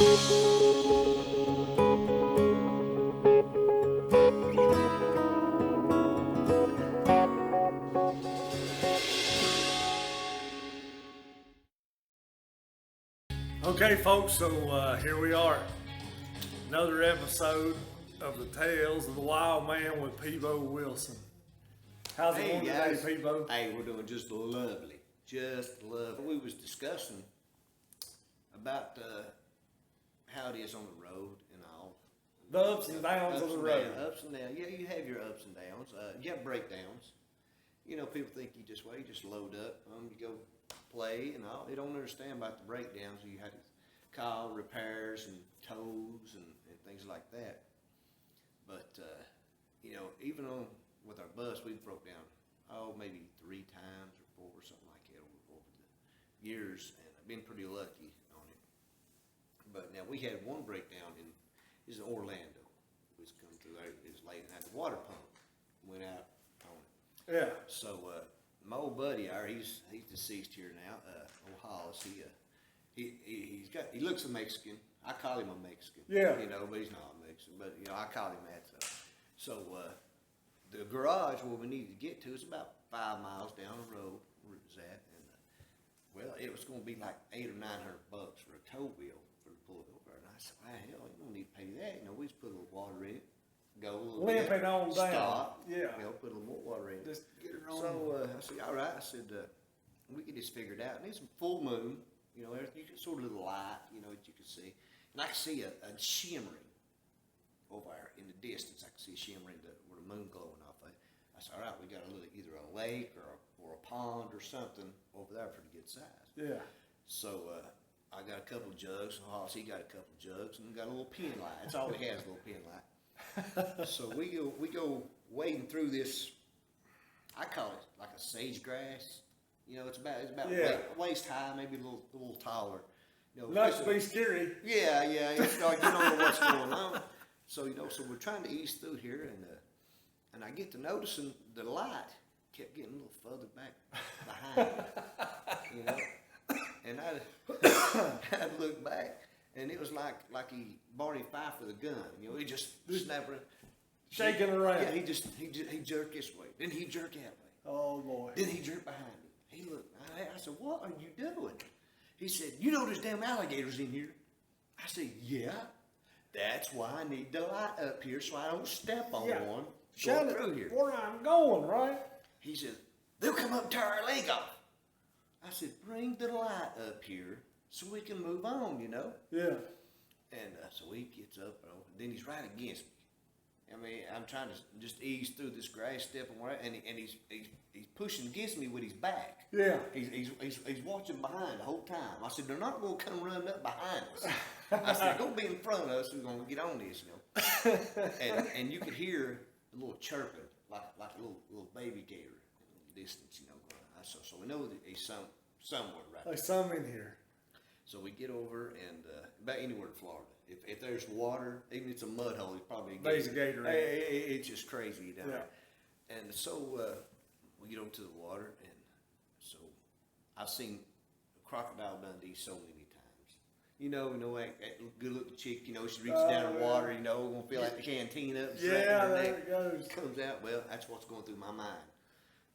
Okay, folks, so here we are. Another episode of the Tales of the Wildman with Pebo Wilson. How's it going today, Pebo? Hey, we're doing just lovely. Just lovely. We was discussing about how it is on the road and all. The ups and downs of the road. Ups and downs. Yeah, you have your ups and downs. You have breakdowns. You know, people think you just load up, you go play and all. They don't understand about the breakdowns. You had to call repairs and tows and things like that. But you know, even with our bus, we broke down maybe 3 times or 4 or something like that over the years, and I've been pretty lucky on it. But now we had one breakdown in Orlando. It was coming through there. It was late, and the water pump went out on it. Yeah. So my old buddy, he's deceased here now. Old Hollis, he looks a Mexican. I call him a Mexican. Yeah. You know, but he's not a Mexican. But you know, I call him that. So the garage where we needed to get to is about 5 miles down the road where it was at, and well, it was going to be like $800 or $900 for a tow bill for the pull it over. And I said, well, hell, you don't need to pay that. You know, we just put a little water in it. Go a little Limp bit, it on down. stop, Yeah. you know, put a little more water in it. Just get it on. So I said, all right. I said, we get this figured out. And it's a full moon, you know, you can sort of little light, you know, that you can see. And I can see a shimmering over there in the distance. I can see a shimmering where the moon glowing off of it. I said, all right, we got either a lake or a pond or something over there, pretty good size. Yeah. So I got a couple of jugs. Hollis, he got a couple of jugs, and got a little pen light. That's all he has, a little pen light. So we go wading through this. I call it like a sage grass. You know, it's about waist high, maybe a little taller. You know, Not to be scary. Yeah. It's like you don't know what's going on. So you know, so we're trying to ease through here, and I get to noticing the light kept getting a little further back behind me, you know. And I'd look back, and it was like he Barney Fife with a gun. You know, he just snapping, shaking around. Yeah, he jerked this way, then he jerked that way. Oh boy. Then he jerked behind me. He looked. I said, "What are you doing?" He said, "You know there's damn alligators in here." I said, "Yeah, that's why I need the light up here so I don't step on one Shine going through here." Where I'm going, right? He said, "They'll come up and tear our leg off." I said, "Bring the light up here so we can move on, you know." Yeah. And so he gets up, then he's right against me. I mean, I'm trying to just ease through this grass, stepping right, and he's pushing against me with his back. Yeah. He's watching behind the whole time. I said, they're not going to come running up behind us. I said, they're going to be in front of us. We're going to get on this, you know. and you could hear a little chirping, like a little baby gator in the distance, you know. So we know that he's somewhere right There's some in here. So we get over and about anywhere in Florida. If there's water, even if it's a mud hole, it's probably a gator. There's a gator. It's just crazy down there. Yeah. And so we get over to the water, and so I've seen Crocodile Dundee so many times. You know, that good looking chick, you know, she reaches down in the water, you know, gonna feel like the canteen up. Yeah, there it goes. Comes out. Well, that's what's going through my mind.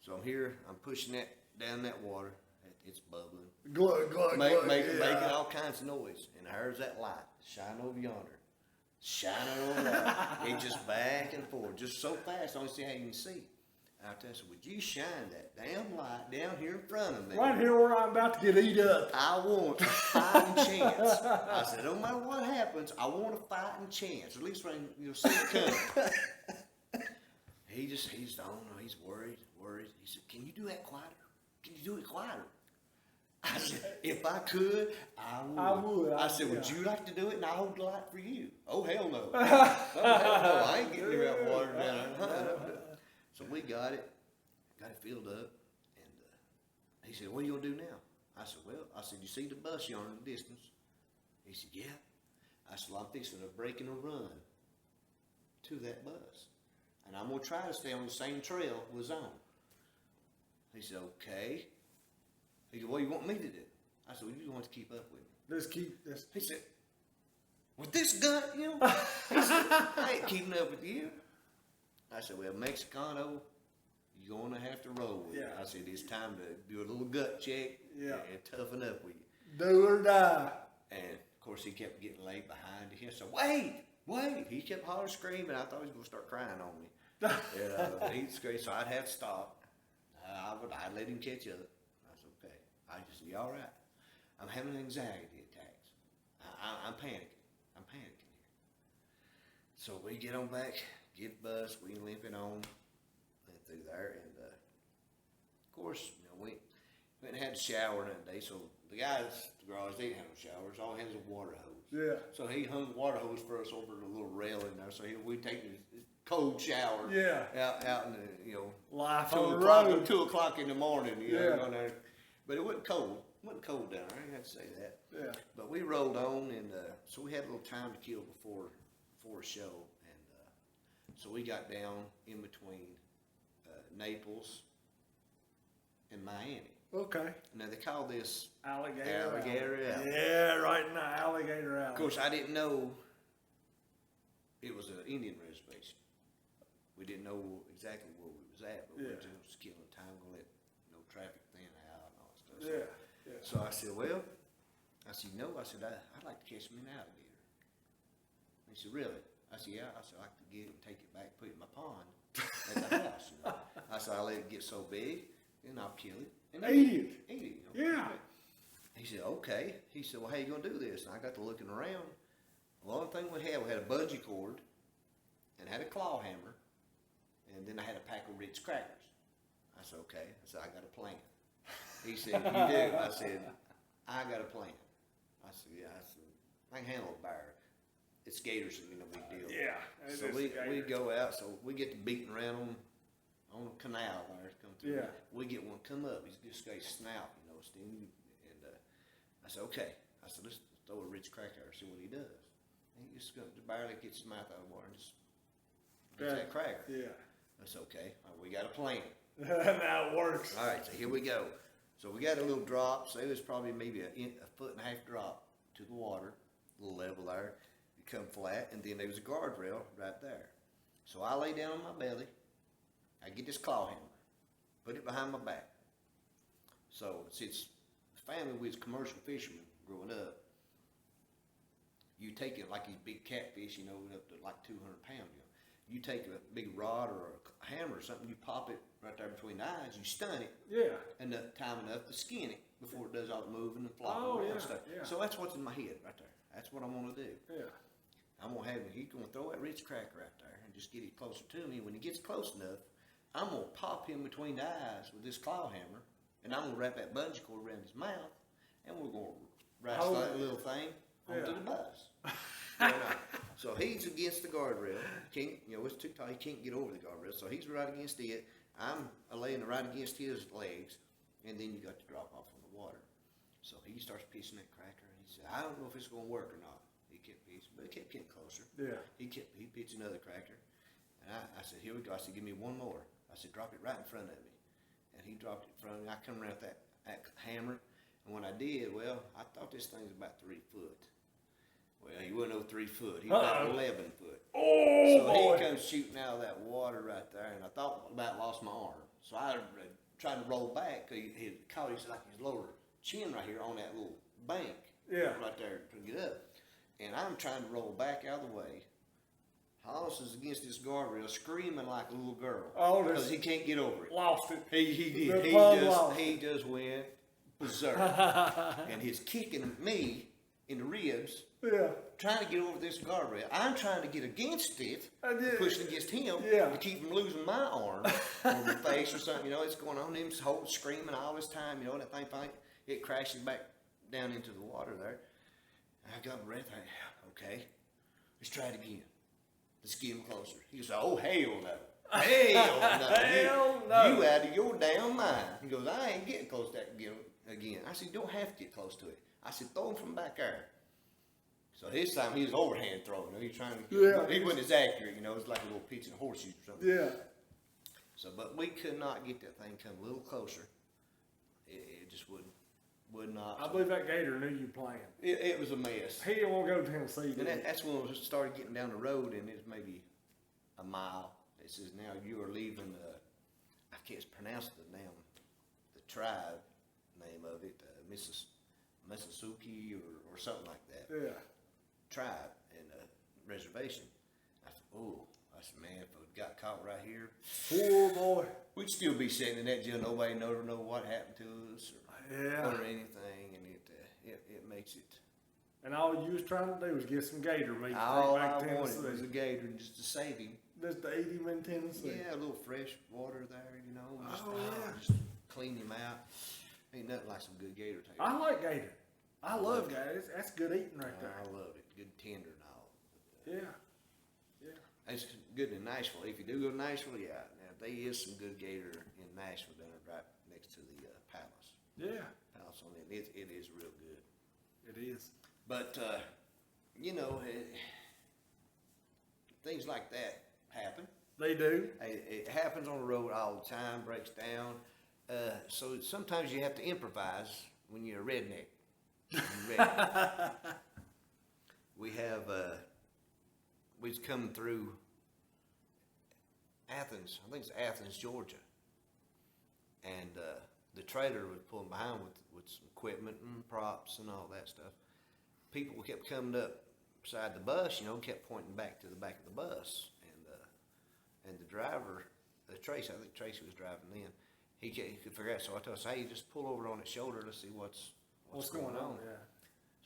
So I'm here, I'm pushing that down that water. It's bubbling. Glug, glug, glug. Making all kinds of noise. And there's that light shining over yonder. Shining over there. It just back and forth. Just so fast, I don't see how you can see. I tell you, would you shine that damn light down here in front of me? Right here where I'm about to get eat up. I want a fighting chance. I said, no matter what happens, I want a fighting chance. At least when you'll see it coming. He's I don't know, he's worried. He said, can you do that quieter? Can you do it quieter? I said, if I could, I would. I said, would you like to do it? And I'll hold the light for you. Oh, hell no. Oh, hell no. I ain't getting that water down there. So we got it filled up. And he said, what are you going to do now? I said, you see the bus yonder in the distance? He said, yeah. I said, well, I'm fixing to break and a run to that bus. And I'm going to try to stay on the same trail it was on. He said, okay. He said, what do you want me to do? I said, well, you just want to keep up with me. Let's keep this. He said, with this gun, you know? He said, I ain't keeping up with you. I said, well, Mexicano, you're going to have to roll with it. I said, it's time to do a little gut check and toughen up with you. Do or die. And, of course, he kept getting laid behind him. So, wait. He kept hollering, screaming. I thought he was going to start crying on me. He'd scream, so I'd have to stop. I'd let him catch up. I said, okay. I just said, you all right? I'm having anxiety attacks. I'm panicking. I'm panicking here. So we get on back, get the bus, we limping on through there, and of course, you know, we went and had a shower that day. So the guys, the garage, they didn't have no showers. All hands a water hose. Yeah. So he hung the water hose for us over the little rail in there. So we take this cold shower. Yeah. Out in the, you know, life on the road. 2 o'clock in the morning. You know, going there. But it wasn't cold. It wasn't cold down there. I had to say that. Yeah. But we rolled on, and so we had a little time to kill before a show, and so we got down in between Naples and Miami. Okay. Now they call this Alligator Alley. Yeah, right in the Alligator Alley. Of course, I didn't know it was an Indian reservation. We didn't know exactly where we was at, but we were just killing time, gonna let no traffic thin out and all that stuff. So I said, well, no. I said, I'd like to catch me an alligator. He said, really? I said, yeah. I said, I like to get it and take it back, put it in my pond at the house. You know? I said, I'll let it get so big, then I'll kill it. And eat it. You know? Yeah. He said, okay. He said, well, how you going to do this? And I got to looking around. Well, the only thing we had a bungee cord and had a claw hammer, and then I had a pack of Ritz crackers. I said, okay. I said, I got a plan. He said, you do? I said, I got a plan. I said, yeah. I said, I can handle a bear. It's gators, no big deal. Yeah. So we go out, so we get to beating around on the canal there. Come through. Yeah. We get one come up. He's just got his snout, you know, stinging. And I said, okay. I said, let's throw a Ritz cracker and see what he does. And he just barely gets his mouth out of the water and just gets that cracker. Yeah. That's okay. Right, we got a plan. Now it works. All right, so here we go. So we got a little drop. So it was probably maybe a 1.5 foot drop to the water, a little level there. Come flat, and then there was a guardrail right there. So I lay down on my belly. I get this claw hammer, put it behind my back. So since the family was commercial fishermen growing up, you take it like these big catfish, you know, up to like 200 pounds. You take a big rod or a hammer or something, you pop it right there between the eyes, you stun it. Yeah. And time enough to skin it before it does all the moving and flopping around and stuff. Yeah. So that's what's in my head right there. That's what I'm going to do. Yeah. I'm going to have him, he's going to throw that Ritz cracker out there and just get it closer to me. When he gets close enough, I'm going to pop him between the eyes with this claw hammer, and I'm going to wrap that bungee cord around his mouth, and we're going to wrap that little thing onto the bus. So he's against the guardrail. Can't, you know, it's too tight. He can't get over the guardrail. So he's right against it. I'm laying right against his legs, and then you got to drop off on the water. So he starts pitching that cracker, and he said, I don't know if it's going to work or not. He kept pitching, but it kept getting closer. Yeah. He pitched another cracker, and I said, here we go. I said, give me one more. I said, drop it right in front of me. And he dropped it in front of me. I come around with that hammer, and when I did, well, I thought this thing's about 3 foot. Well, he wasn't no 3 foot. He was about 11 foot. Oh, so he comes shooting out of that water right there, and I thought about lost my arm. So I tried to roll back. He caught his lower chin right here on that little bank. Yeah. Right there to get up. And I'm trying to roll back out of the way. Hollis is against this guardrail, screaming like a little girl. Oh, because he can't get over it. Lost it. He did. He just went berserk. And he's kicking me in the ribs. Yeah. Trying to get over this guardrail. I'm trying to get against it, pushing against him to keep him losing my arm or my face or something. You know, it's going on. Him screaming all this time. You know, and that thing finally it crashes back down into the water there. And I got my breath. Okay, let's try it again. Let's get him closer. He goes, oh hell no, hell no, hell no. You out of your damn mind. He goes, I ain't getting close to that again. I said, you don't have to get close to it. I said, throw him from back there. So this time he was overhand throwing. He was trying to. He wasn't as accurate. You know, it was like a little pitch in horseshoes or something. Yeah. So, but we could not get that thing come a little closer. It just wouldn't would not. I believe that Gator knew you playing. It was a mess. He didn't want to go to Tennessee. And that's when we started getting down the road, and it's maybe a mile. It says now you are leaving. I can't pronounce the tribe name of it, Mississippi or something like that. Yeah. Tribe and reservation. I said, man, if we got caught right here, poor boy, we'd still be sitting in that jail. Nobody know what happened to us or anything, and it makes it. And all you was trying to do was get some gator meat. All I wanted was a gator just to save him. Just to eat him in Tennessee. Yeah, a little fresh water there, Just, yeah. Just clean him out. Ain't nothing like some good gator taste. I like gator. I love gator. That's good eating right there. I love it. Good tender and all. Yeah. It's good in Nashville. If you do go to Nashville, yeah. Now, there is some good gator in Nashville down there right next to the Palace. Yeah. Palace on it. It is real good. It is. But, things like that happen. They do. It happens on the road all the time, breaks down. So sometimes you have to improvise when you're a redneck. We was coming through Athens, I think it's Athens, Georgia. And the trailer was pulling behind with some equipment and props and all that stuff. People kept coming up beside the bus, kept pointing back to the back of the bus. And the driver, Tracy, I think Tracy was driving then, he could figure out. So I told him, hey, just pull over on his shoulder. Let's see what's going on. Yeah.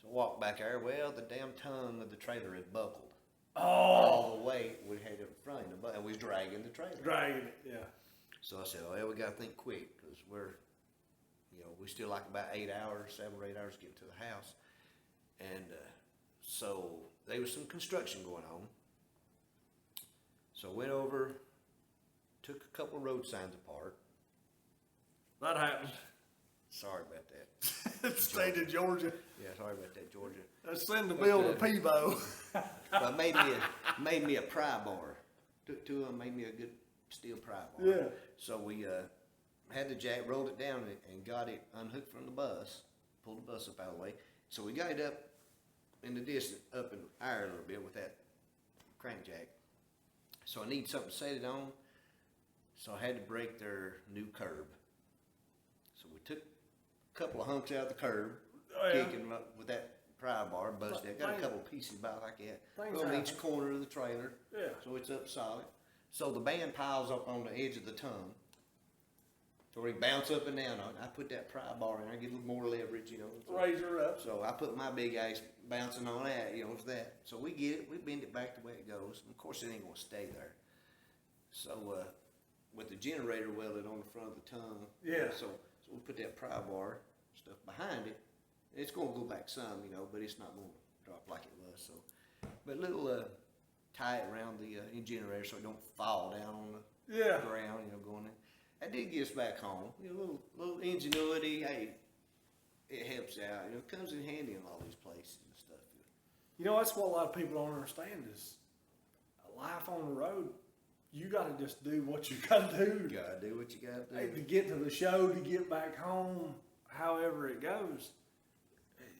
So I walked back there. Well, the damn tongue of the trailer had buckled. Oh. All the way we had it in front of it, and we was dragging the trailer. Dragging it, yeah. So I said, well, we got to think quick because we still like about 7 or 8 hours to get to the house. And so there was some construction going on. So I went over, took a couple of road signs apart. That happened. Sorry about that. State of Georgia. Yeah, sorry about that, Georgia. Let's send the bill to Pebo. But made me a pry bar. Two of them made me a good steel pry bar. Yeah. So we had the jack, rolled it down and got it unhooked from the bus, pulled the bus up out of the way. So we got it up in the distance, up in the air a little bit with that crank jack. So I need something to set it on. So I had to break their new curb. So we took a couple of hunks out of the curb, kicking up with that pry bar, busted it. Got a couple of pieces about like that. On each corner of the trailer. Yeah. So it's up solid. So the band piles up on the edge of the tongue. So we bounce up and down on it. I put that pry bar in there, get a little more leverage, So, raise her up. So I put my big ass bouncing on that, for that. So we get it, we bend it back the way it goes. And of course, it ain't gonna stay there. So with the generator welded on the front of the tongue, So we put that pry bar stuff behind it. It's gonna go back some, but it's not gonna drop like it was. So, but little tie it around the generator so it don't fall down on the ground, going in. That did get us back home. Little ingenuity. Hey, it helps out. It comes in handy in all these places and stuff. That's what a lot of people don't understand is life on the road. You got to just do what you got to do. You got to do what you got to do. Hey, to get to the show, to get back home, however it goes,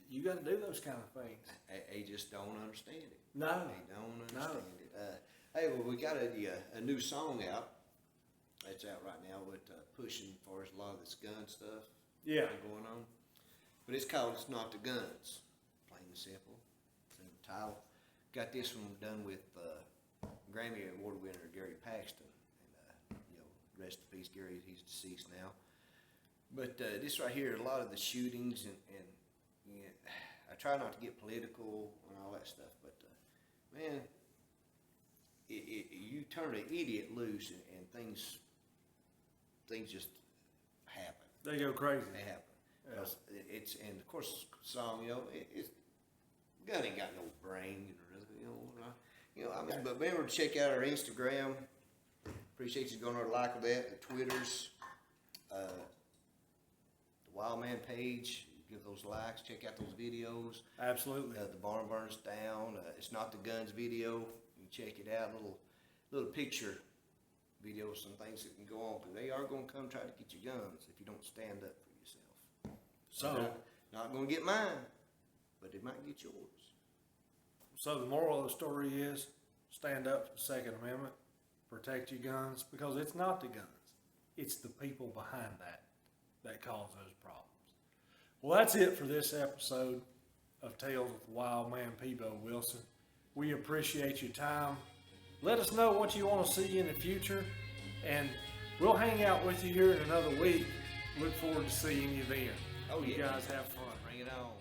you got to do those kind of things. They just don't understand it. No. They don't understand it. Hey, well, we got a new song out. It's out right now with pushing for a lot of this gun stuff going on. But it's called It's Not the Guns. Plain and simple. It's in the title. Got this one done with Grammy Award winner Gary Paxton. And, rest in peace, Gary. He's deceased now. But this right here, a lot of the shootings and I try not to get political and all that stuff, but man, you turn an idiot loose and things just happen. They go crazy. They happen. Yeah. And of course, the song, it's gun ain't got no brain, but remember to check out our Instagram. Appreciate you going over to like that, the Twitters, the Wildman page. Give those likes. Check out those videos. Absolutely. The barn burns down. It's Not the Guns video. You check it out. Little picture videos and things that can go on. But they are going to come try to get your guns if you don't stand up for yourself. So Not gonna get mine, but they might get yours. So the moral of the story is stand up for the Second Amendment, protect your guns, because it's not the guns. It's the people behind that cause those problems. Well, that's it for this episode of Tales with the Wild Man, Pebo Wilson. We appreciate your time. Let us know what you want to see in the future, and we'll hang out with you here in another week. Look forward to seeing you then. Oh, yeah. You guys have fun. Bring it on.